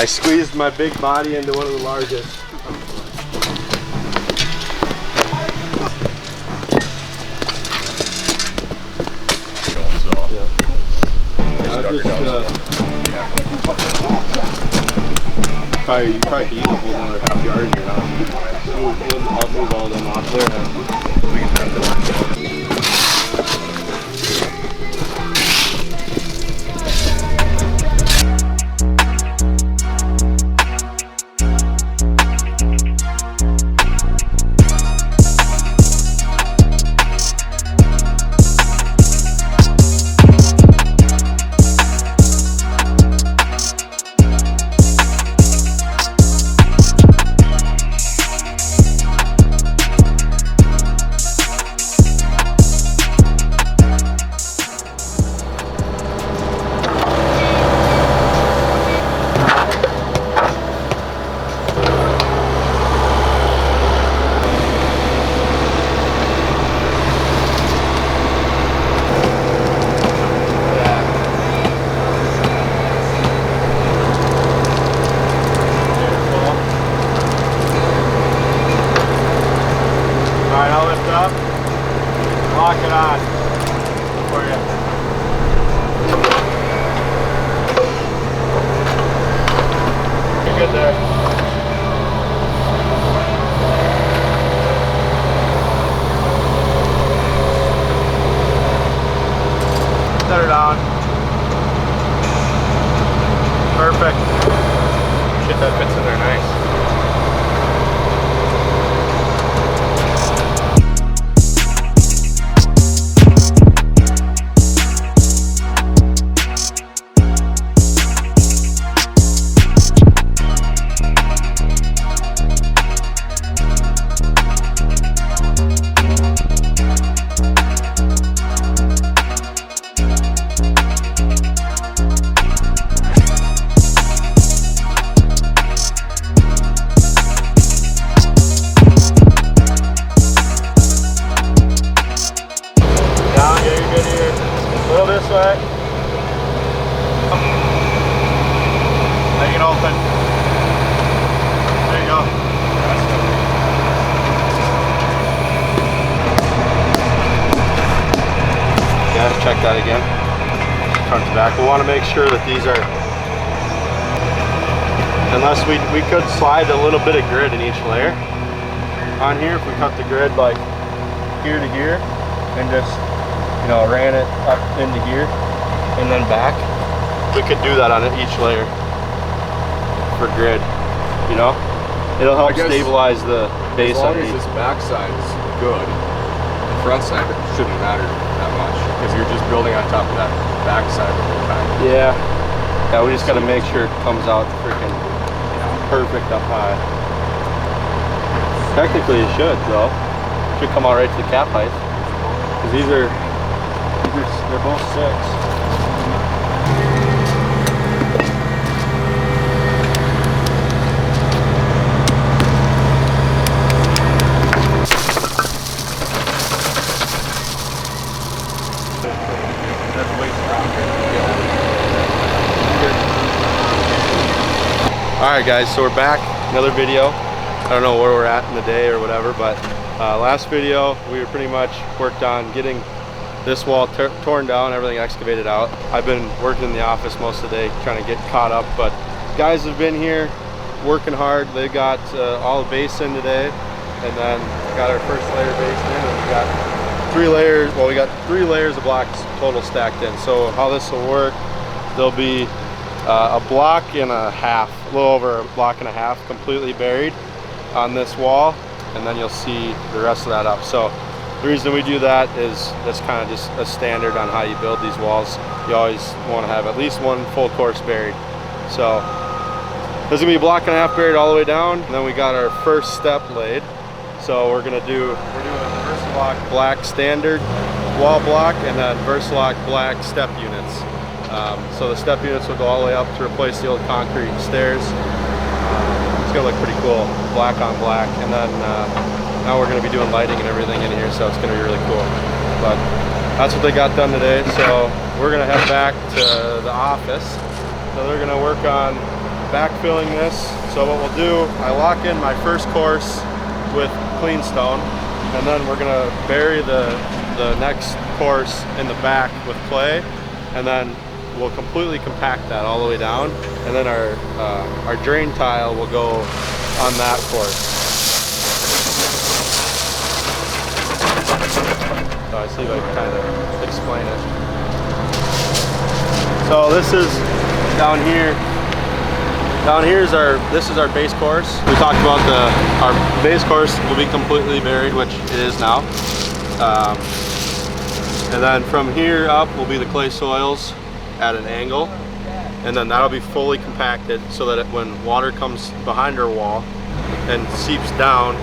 squeezed my big body into one of the largest. You probably can use another half yard here now. I'll move all of them off there. We can have them. Lock it on for you. You're good there. Set her down. Perfect. Shit, that fits in there nice. This way. Make it open. There you go. Yeah, check that again. Front to back. We want to make sure that these are, unless we could slide a little bit of grid in each layer on here. If we cut the grid like here to here and just, you know, ran it up into here and then back, we could do that on each layer for grid, you know? It'll help stabilize the base. As long as this back side is good, the front side shouldn't matter that much because you're just building on top of that back side the whole time. Yeah, we just gotta make sure it comes out freaking perfect up high. Technically it should though. It should come out right to the cap height, because they're both 6. That's way stronger. Alright guys, so we're back. Another video. I don't know where we're at in the day or whatever, but last video we were pretty much worked on getting this wall torn down, everything excavated out. I've been working in the office most of the day trying to get caught up, but guys have been here working hard. They got all the base in today, and then got our first layer base in, and we got 3 layers. Well, we got 3 layers of blocks total stacked in. So how this will work, there'll be a block and a half, a little over a block and a half completely buried on this wall, and then you'll see the rest of that up. So the reason we do that is that's kind of just a standard on how you build these walls. You always want to have at least 1 full course buried. So there's gonna be a block and a half buried all the way down, and then we got our first step laid. So we're doing Versalock black standard wall block, and then Versalock black step units. So the step units will go all the way up to replace the old concrete stairs. It's gonna look pretty cool, black on black, and then now we're going to be doing lighting and everything in here, so it's going to be really cool. But that's what they got done today, so we're going to head back to the office. So they're going to work on backfilling this. So what we'll do, I lock in my first course with clean stone, and then we're gonna bury the next course in the back with clay, and then we'll completely compact that all the way down, and then our drain tile will go on that course. So I see if I can kind of explain it. So this is down here. Down here is this is our base course. We talked about our base course will be completely buried, which it is now. And then from here up will be the clay soils at an angle, and then that'll be fully compacted so that when water comes behind our wall and seeps down,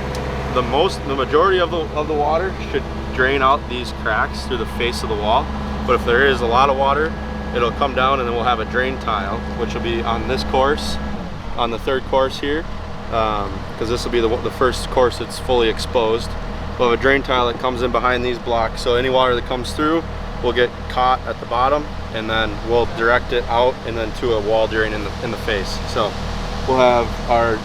the majority of the water should drain out these cracks through the face of the wall. But if there is a lot of water, it'll come down, and then we'll have a drain tile, which will be on this course, on the third course here, because this will be the first course that's fully exposed. We'll have a drain tile that comes in behind these blocks, so any water that comes through will get caught at the bottom, and then we'll direct it out and then to a wall drain in the face. So we'll have our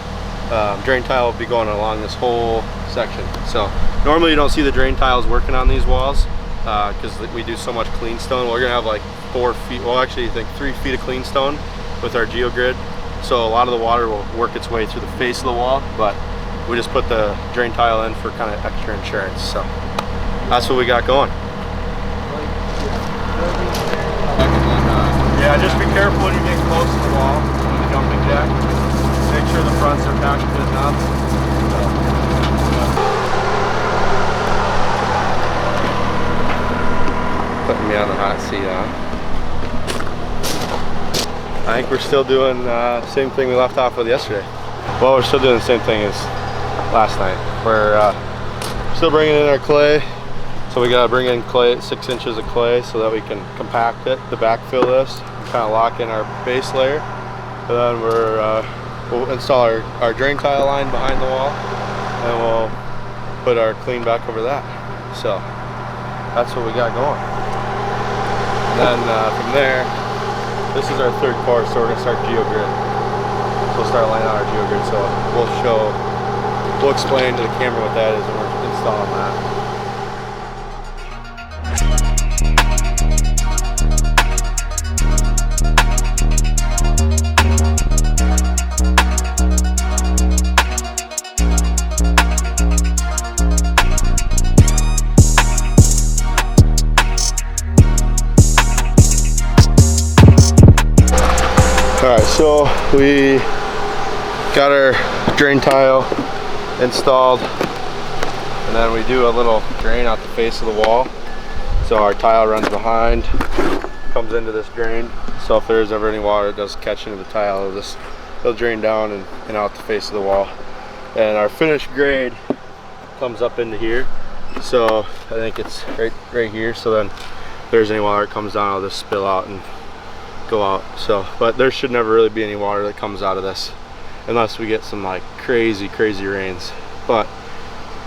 drain tile will be going along this whole section. So normally you don't see the drain tiles working on these walls because we do so much clean stone. We're gonna have like 4 feet, well actually I think 3 feet of clean stone with our geogrid. So a lot of the water will work its way through the face of the wall, but we just put the drain tile in for kind of extra insurance. So that's what we got going. Yeah, just be careful when you get close to the wall with the jumping jack. Make sure the fronts are back good enough. Putting me on the hot seat, huh? I think we're still doing the same thing we left off with yesterday. Well, we're still doing the same thing as last night. We're still bringing in our clay. So we gotta bring in clay, 6 inches of clay, so that we can compact it to backfill this, and kind of lock in our base layer. And then we'll install our drain tile line behind the wall, and we'll put our clean back over that. So that's what we got going. And then from there, this is our third course, so we're gonna start geogrid. So we'll start laying out our geogrid. So we'll explain to the camera what that is, and we're installing that. Alright, so we got our drain tile installed, and then we do a little drain out the face of the wall. So our tile runs behind, comes into this drain. So if there's ever any water that does catch into the tile, it'll drain down and out the face of the wall. And our finished grade comes up into here. So I think it's right here. So then if there's any water that comes down, it'll just spill out and go out. So, but there should never really be any water that comes out of this unless we get some like crazy rains. But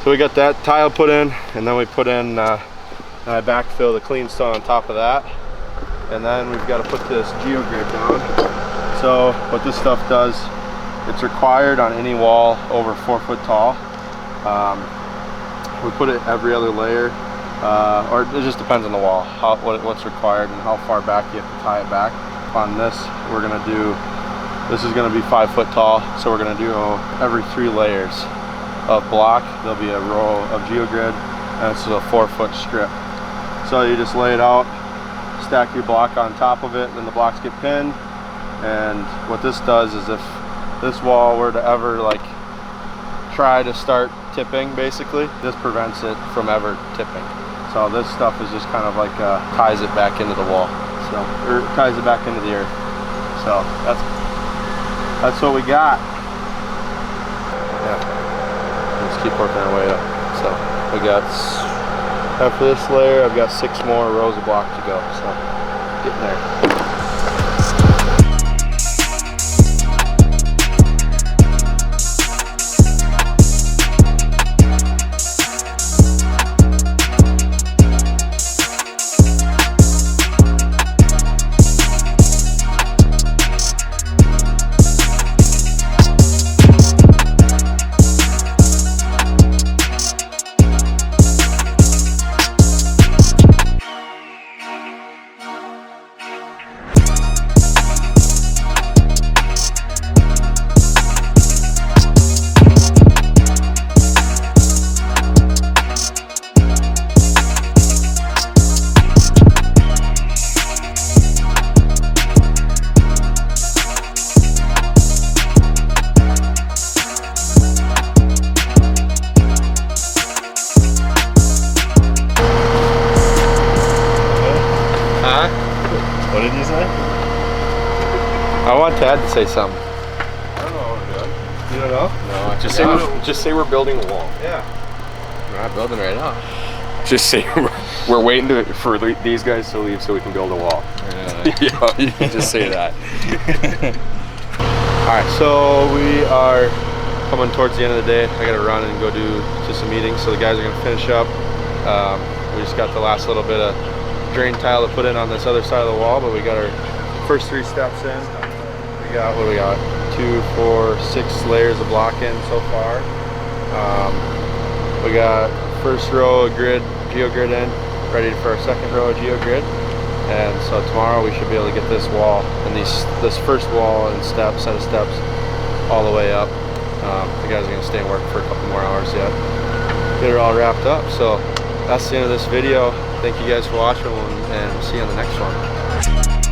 so we got that tile put in, and then we put in I backfill the clean stone on top of that, and then we've got to put this geogrid down. So what this stuff does, it's required on any wall over 4 foot tall. We put it every other layer, or it just depends on the wall, what's required and how far back you have to tie it back. On this, we're gonna do, this is gonna be 5 foot tall, so we're gonna do every 3 layers of block. There'll be a row of geogrid, and this is a 4 foot strip. So you just lay it out, stack your block on top of it, then the blocks get pinned. And what this does is if this wall were to ever like try to start tipping, basically, this prevents it from ever tipping. So this stuff is just kind of like ties it back into the wall. So, or ties it back into the earth. So that's what we got. Yeah, let's keep working our way up. So we got, after this layer, I've got 6 more rows of block to go. So getting there. I want Tad to say something. I don't know what we're doing. You don't know? No, just say we're building a wall. Yeah. We're not building right now. Just say we're waiting for these guys to leave so we can build a wall. Yeah, you can just say that. All right, so we are coming towards the end of the day. I got to run and go to some meetings. So the guys are going to finish up. We just got the last little bit of drain tile to put in on this other side of the wall, but we got our first 3 steps in. We got, what do we got? 2, 4, 6 layers of block in so far. We got first row of grid, geogrid in, ready for our second row of geogrid. And so tomorrow we should be able to get this wall and this first wall and set of steps all the way up. The guys are going to stay and work for a couple more hours yet. Get it all wrapped up. So that's the end of this video. Thank you guys for watching, and we'll see you on the next one.